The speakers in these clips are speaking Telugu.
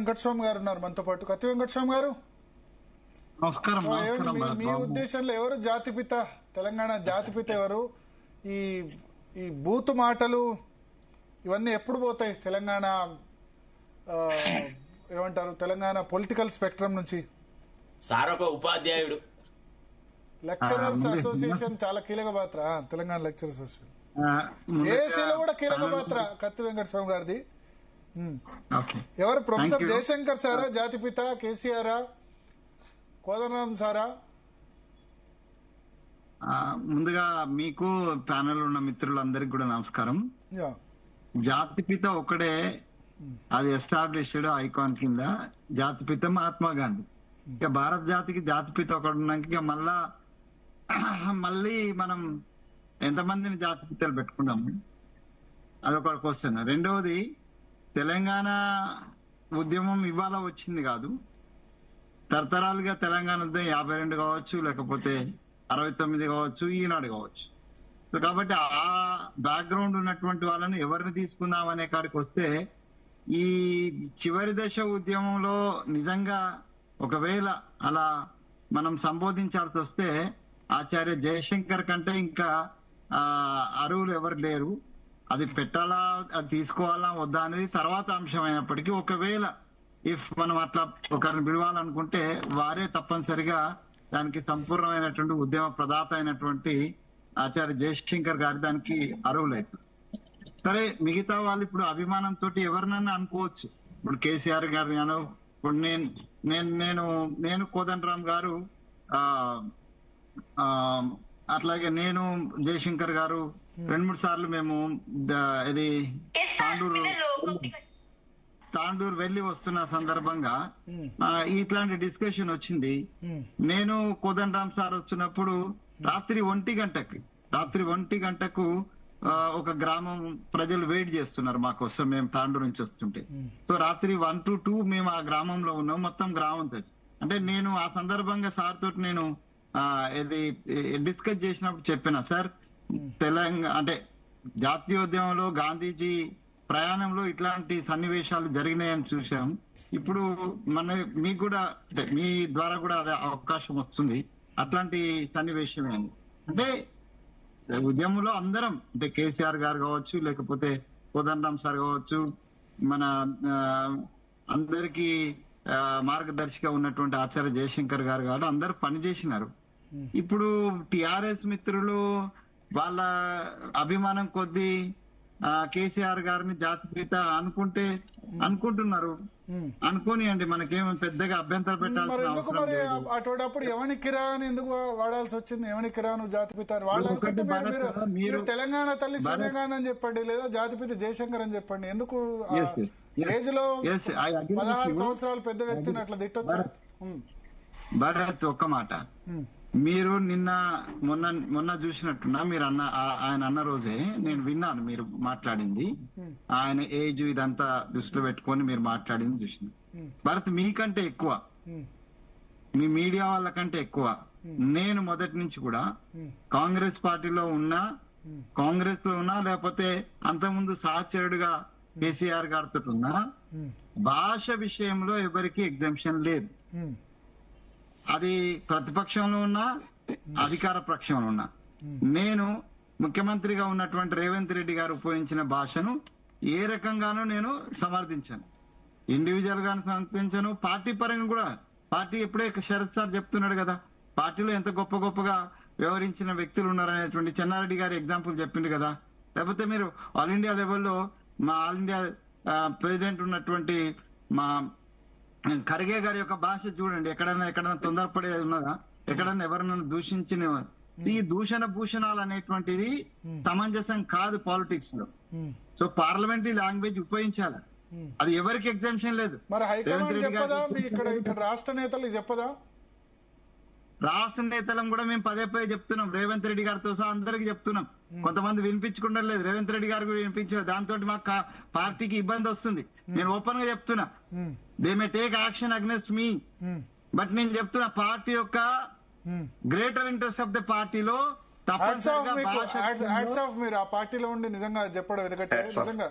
వెంకటస్వామి గారు ఉన్నారు మనతో పాటు. కత్తి వెంకటస్వామి గారు, నమస్కారం. మీ ఉద్దేశంలో ఎవరు జాతిపిత, తెలంగాణ జాతిపిత ఎవరు? ఈ ఈ బూతు మాటలు ఇవన్నీ ఎప్పుడు పోతాయి తెలంగాణ ఏమంటారు తెలంగాణ పొలిటికల్ స్పెక్ట్రమ్ నుంచి? సార్ ఒక ఉపాధ్యాయుడు. లెక్చరర్స్ అసోసియేషన్ చాలా కీలక పాత్ర, తెలంగాణ లెక్చరర్స్ అసోసియేషన్ జేఏసీలో కూడా కీలక పాత్ర కత్తి వెంకటస్వామి గారిది. ఎవరు? ప్రొఫెసర్ జయశంకర్ సారా జాతిపిత, కేసీఆరా, కోదండరాం సారా? ముందుగా మీకు ప్యానెల్ ఉన్న మిత్రులందరికీ కూడా నమస్కారం. జాతిపిత ఒకడే, అది ఎస్టాబ్లిష్డ్ ఐకాన్ కింద జాతిపిత మహాత్మా గాంధీ. ఇక భారత జాతికి జాతిపిత ఒకటి ఉన్నాక ఇక మళ్ళీ మనం ఎంతమందిని జాతిపితలు పెట్టుకున్నాము, అదొక క్వశ్చన్. రెండవది, తెలంగాణ ఉద్యమం ఇవాళ వచ్చింది కాదు, తరతరాలుగా తెలంగాణ ఉద్యమం 52 కావచ్చు, లేకపోతే 69 కావచ్చు, ఈనాడు కావచ్చు. సో కాబట్టి ఆ బ్యాక్గ్రౌండ్ ఉన్నటువంటి వాళ్ళని ఎవరిని తీసుకుందాం అనే కాడికి వస్తే, ఈ చివరి దశ ఉద్యమంలో నిజంగా ఒకవేళ అలా మనం సంబోధించాల్సి వస్తే ఆచార్య జయశంకర్ కంటే ఇంకా అరువులు ఎవరు లేరు. అది పెట్టాలా, అది తీసుకోవాలా వద్దా అనేది తర్వాత అంశం అయినప్పటికీ, ఒకవేళ మనం అట్లా ఒకరిని పిలవాలనుకుంటే వారే తప్పనిసరిగా దానికి సంపూర్ణమైనటువంటి ఉద్యమ ప్రదాత అయినటువంటి ఆచార్య జయశంకర్ గారి దానికి అర్హులైతారు. సరే, మిగతా వాళ్ళు ఇప్పుడు అభిమానంతో ఎవరినన్నా అనుకోవచ్చు. ఇప్పుడు కేసీఆర్ గారు గాను, ఇప్పుడు నేను కోదండరాం గారు, అట్లాగే నేను జయశంకర్ గారు 2-3 సార్లు మేము ఇది తాండూరు వెళ్లి వస్తున్న సందర్భంగా ఇట్లాంటి డిస్కషన్ వచ్చింది. నేను కోదండరాం సార్ వచ్చినప్పుడు రాత్రి 1 గంటకు ఒక గ్రామం ప్రజలు వెయిట్ చేస్తున్నారు మా కోసం, మేము తాండూరు నుంచి వస్తుంటే. సో రాత్రి 1 to 2 మేము ఆ గ్రామంలో ఉన్నాం, మొత్తం గ్రామం తెచ్చి. అంటే నేను ఆ సందర్భంగా సార్ తోటి నేను ఇది డిస్కస్ చేసినప్పుడు చెప్పిన, సార్ తెలంగాణ అంటే జాతీయోద్యమంలో గాంధీజీ ప్రయాణంలో ఇట్లాంటి సన్నివేశాలు జరిగినాయని చూసాం. ఇప్పుడు మీకు కూడా అంటే మీ ద్వారా కూడా అదే అవకాశం వస్తుంది. అట్లాంటి సన్నివేశమే అంటే ఉద్యమంలో అందరం, అంటే కేసీఆర్ గారు కావచ్చు, లేకపోతే కోదండరాం సార్ కావచ్చు, మన అందరికీ మార్గదర్శిగా ఉన్నటువంటి ఆచార్య జయశంకర్ గారు కాదు, అందరు పనిచేసినారు. ఇప్పుడు టిఆర్ఎస్ మిత్రులు వాళ్ళ అభిమానం కొద్దీ కేసీఆర్ గారిని జాతిపిత అనుకుంటున్నారు. అనుకోనియండి, మనకేమో పెద్దగా అభ్యంతరం పెట్టాల్సిన అవసరం లేదు. అటోడప్పుడు ఎవని కిరా అని ఎందుకు వాడాల్సి వచ్చింది? ఎవని కిరా నువ్వు జాతిపిత మీరు తెలంగాణ తల్లి సోనియా గాంధీ అని చెప్పండి, లేదా జాతిపిత జయశంకర్ అని చెప్పండి. ఎందుకు ఏజ్ లో 16 సంవత్సరాలు పెద్ద వ్యక్తిని అట్లా తిట్టొచ్చు? భరత్, ఒక్క మాట, మీరు మొన్న చూసినట్టున్నా, మీరు ఆయన అన్న రోజే నేను విన్నాను మీరు మాట్లాడింది. ఆయన ఏజ్ ఇదంతా దృష్టిలో పెట్టుకొని మీరు మాట్లాడింది చూసిన. భరత్, మీకంటే ఎక్కువ, మీ మీడియా వాళ్ళకంటే ఎక్కువ నేను మొదటి నుంచి కూడా కాంగ్రెస్ పార్టీలో ఉన్నా, కాంగ్రెస్ లో ఉన్నా, లేకపోతే అంతకుముందు సహచరుడుగా కేసీఆర్ గారితో ఉన్నా, భాష విషయంలో ఎవరికి ఎగ్జంప్షన్ లేదు. అది ప్రతిపక్షంలో ఉన్నా, అధికార పక్షంలో ఉన్నా. నేను ముఖ్యమంత్రిగా ఉన్నటువంటి రేవంత్ రెడ్డి గారు ఉపయోగించిన భాషను ఏ రకంగానూ నేను సమర్థించాను. ఇండివిజువల్ గాను సమర్థించాను, పార్టీ పరంగా కూడా. పార్టీ ఎప్పుడే శరత్ సార్ చెప్తున్నాడు కదా, పార్టీలో ఎంత గొప్పగా వ్యవహరించిన వ్యక్తులు ఉన్నారనేటువంటి చెన్నారెడ్డి గారి ఎగ్జాంపుల్ చెప్పిండు కదా. లేకపోతే మీరు ఆల్ ఇండియా లెవెల్లో మా ఆల్ ఇండియా ప్రెసిడెంట్ ఉన్నటువంటి మా ఖర్గే గారి యొక్క భాష చూడండి, ఎక్కడైనా తొందరపడేది ఉన్నదా? ఎక్కడన్నా ఎవరైనా దూషించిన ఈ దూషణ భూషణాలు అనేటువంటిది సమంజసం కాదు పాలిటిక్స్ లో. సో పార్లమెంటరీ లాంగ్వేజ్ ఉపయోగించాలి, అది ఎవరికి ఎగ్జామ్షన్ లేదు. మరి హైకమాండ్ చెప్పదా? ఇక్కడ రాష్ట్ర నేతలు చెప్పదా? రాష్ట్ర నేతలం కూడా మేము పదే చెప్తున్నాం, రేవంత్ రెడ్డి గారితో సహా అందరికి చెప్తున్నాం. కొంతమంది వినిపించుకుంటారు లేదు, రేవంత్ రెడ్డి గారు కూడా వినిపించారు. దాంతో మాకు పార్టీకి ఇబ్బంది వస్తుంది. నేను ఓపెన్ గా చెప్తున్నా, they may take action against me, but నేను చెప్తున్నా పార్టీ యొక్క గ్రేటర్ ఇంట్రెస్ట్ ఆఫ్ ద పార్టీలో హ్యాట్స్ ఆఫ్ మీరు ఆ పార్టీలో ఉండి నిజంగా చెప్పడం ఎందుకంటే నిజంగా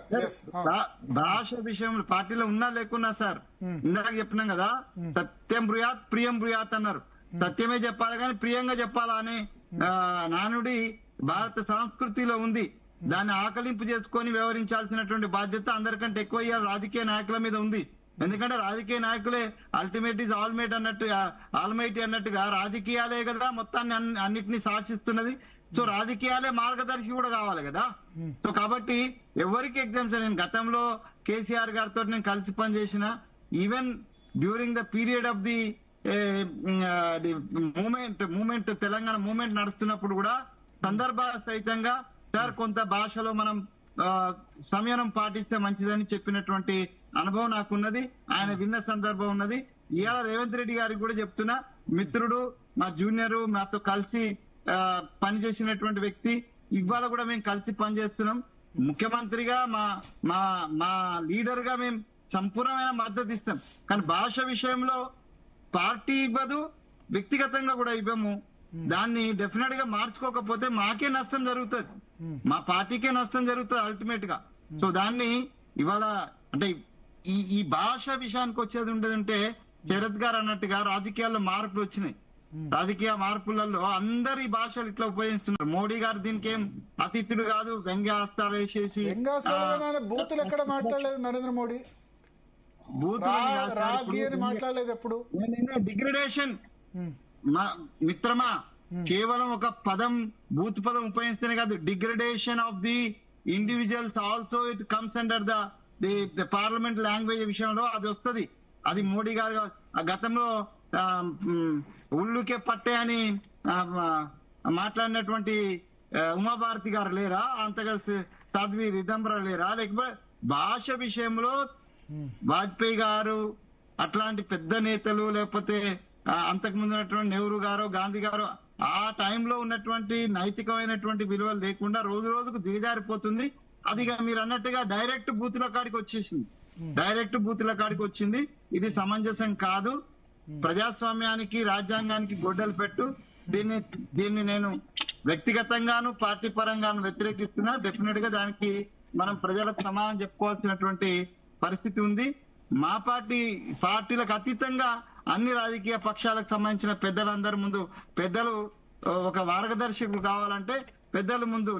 భాష విషయంలో పార్టీలో ఉన్నా లేకున్నా సార్ ఇందాక చెప్పినాం కదా, సత్యం బ్రూయాత్ ప్రియం బ్రూయాత్ అన్నారు. సత్యమే చెప్పాలి కానీ ప్రియంగా చెప్పాలా అనే నానుడి భారత సంస్కృతిలో ఉంది. దాన్ని ఆకలింపు చేసుకొని వ్యవహరించాల్సినటువంటి బాధ్యత అందరికంటే ఎక్కువ రాజకీయ నాయకుల మీద ఉంది. ఎందుకంటే రాజకీయ నాయకులే అల్టిమేట్ ఈజ్ ఆల్మైట్ ఆల్మైటీ అన్నట్టుగా రాజకీయాలే కదా మొత్తాన్ని అన్నిటినీ శాసిస్తున్నది. సో రాజకీయాలే మార్గదర్శి కూడా కావాలి కదా. సో కాబట్టి ఎవరికి ఎగ్జామ్స్ నేను గతంలో కేసీఆర్ గారితో నేను కలిసి పనిచేసిన, even during the period of the movement Telangana movement నడుస్తున్నప్పుడు కూడా సందర్భ సహితంగా సార్ కొంత భాషలో మనం సంయమనం పాటిస్తే మంచిదని చెప్పినటువంటి అనుభవం నాకున్నది. ఆయన విన్న సందర్భం ఉన్నది. ఇవాళ రేవంత్ రెడ్డి గారికి కూడా చెప్తున్నా, మిత్రుడు, మా జూనియర్, మాతో కలిసి పనిచేసినటువంటి వ్యక్తి. ఇవాళ కూడా మేము కలిసి పనిచేస్తున్నాం. ముఖ్యమంత్రిగా మా లీడర్ గా మేము సంపూర్ణమైన మద్దతు ఇస్తాం. కానీ భాష విషయంలో పార్టీ ఇవ్వదు, వ్యక్తిగతంగా కూడా ఇవ్వము. దాన్ని డెఫినెట్ గా మార్చుకోకపోతే మాకే నష్టం జరుగుతుంది, మా పార్టీకే నష్టం జరుగుతుంది అల్టిమేట్ గా. సో దాన్ని ఇవాళ అంటే ఈ భాష విషయానికి వచ్చేది ఉండదంటే శరత్ గారు అన్నట్టుగా రాజకీయాల్లో మార్పులు వచ్చినాయి. రాజకీయ మార్పులలో అందరి భాషలు ఇట్లా ఉపయోగిస్తున్నారు. మోడీ గారు దీనికి ఏం అతిథులు కాదు, వ్యంగ్యాస్త్రాలు వేసేసి బూతులు ఎక్కడ మాట్లాడలేదు నరేంద్ర మోడీ, మాట్లాడలేదు ఎప్పుడు. డిగ్రేడేషన్ మిత్రమా, కేవలం ఒక పదం బూత్ పదం ఉపయోగిస్తేనే కాదు, degradation of the individuals also it comes under the parliament language విషయంలో అది వస్తుంది. అది మోడీ గారు గతంలో ఉళ్ళుకే పట్టే అని మాట్లాడినటువంటి ఉమాభారతి గారు లేరా, అంతగా సాధ్వి రిదంబర లేరా? లేకపోతే భాష విషయంలో వాజ్పేయి గారు అట్లాంటి పెద్ద నేతలు, లేకపోతే అంతకుముందు ఉన్నటువంటి నెహ్రూ గారు, గాంధీ గారు ఆ టైంలో ఉన్నటువంటి నైతికమైనటువంటి విలువలు లేకుండా రోజు రోజుకు దిగజారిపోతుంది. అది మీరు అన్నట్టుగా డైరెక్ట్ బూతుల కాడికి వచ్చింది. ఇది సమంజసం కాదు. ప్రజాస్వామ్యానికి, రాజ్యాంగానికి గొడ్డలు పెట్టు. దీన్ని నేను వ్యక్తిగతంగాను పార్టీ పరంగాను వ్యతిరేకిస్తున్నా. డెఫినెట్ గా దానికి మనం ప్రజలకు సమాధానం చెప్పుకోవాల్సినటువంటి పరిస్థితి ఉంది. మా పార్టీలకు అతీతంగా అన్ని రాజకీయ పక్షాలకు సంబంధించిన పెద్దలందరి ముందు, పెద్దలు ఒక మార్గదర్శకులు కావాలంటే పెద్దల ముందు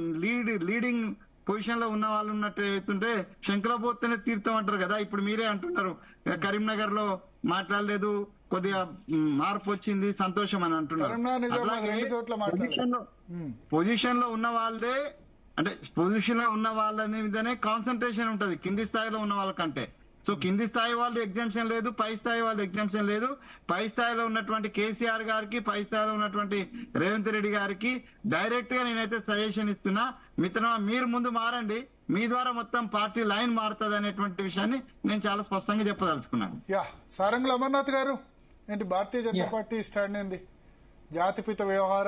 లీడింగ్ పొజిషన్ లో ఉన్న వాళ్ళు ఉన్నట్టు అవుతుంటే శంకులపోతేనే తీర్థం అంటారు కదా. ఇప్పుడు మీరే అంటున్నారు కరీంనగర్ లో మాట్లాడలేదు, కొద్దిగా మార్పు వచ్చింది, సంతోషం అని అంటున్నారు. పొజిషన్ లో ఉన్న వాళ్ళే అంటే పొజిషన్ లో ఉన్న వాళ్ళ మీదనే కాన్సన్ట్రేషన్ ఉంటది కింది స్థాయిలో ఉన్న వాళ్ళకంటే. సో కింది స్థాయి వాళ్ళు ఎగ్జామ్షన్ లేదు, పై స్థాయి వాళ్ళు ఎగ్జామ్షన్ లేదు. పై స్థాయిలో ఉన్నటువంటి కేసీఆర్ గారికి, పై స్థాయిలో ఉన్నటువంటి రేవంత్ రెడ్డి గారికి డైరెక్ట్ గా నేనైతే సజెషన్ ఇస్తున్నా, మిత్రమా మీరు ముందు మారండి, మీ ద్వారా మొత్తం పార్టీ లైన్ మారుతుంది అనేటువంటి విషయాన్ని నేను చాలా స్పష్టంగా చెప్పదలుచుకున్నాను. సారంగుల అమర్నాథ్ గారు, ఏంటి భారతీయ జనతా పార్టీ స్టాండ్ ఏంది? జాతిపిత వ్యవహారం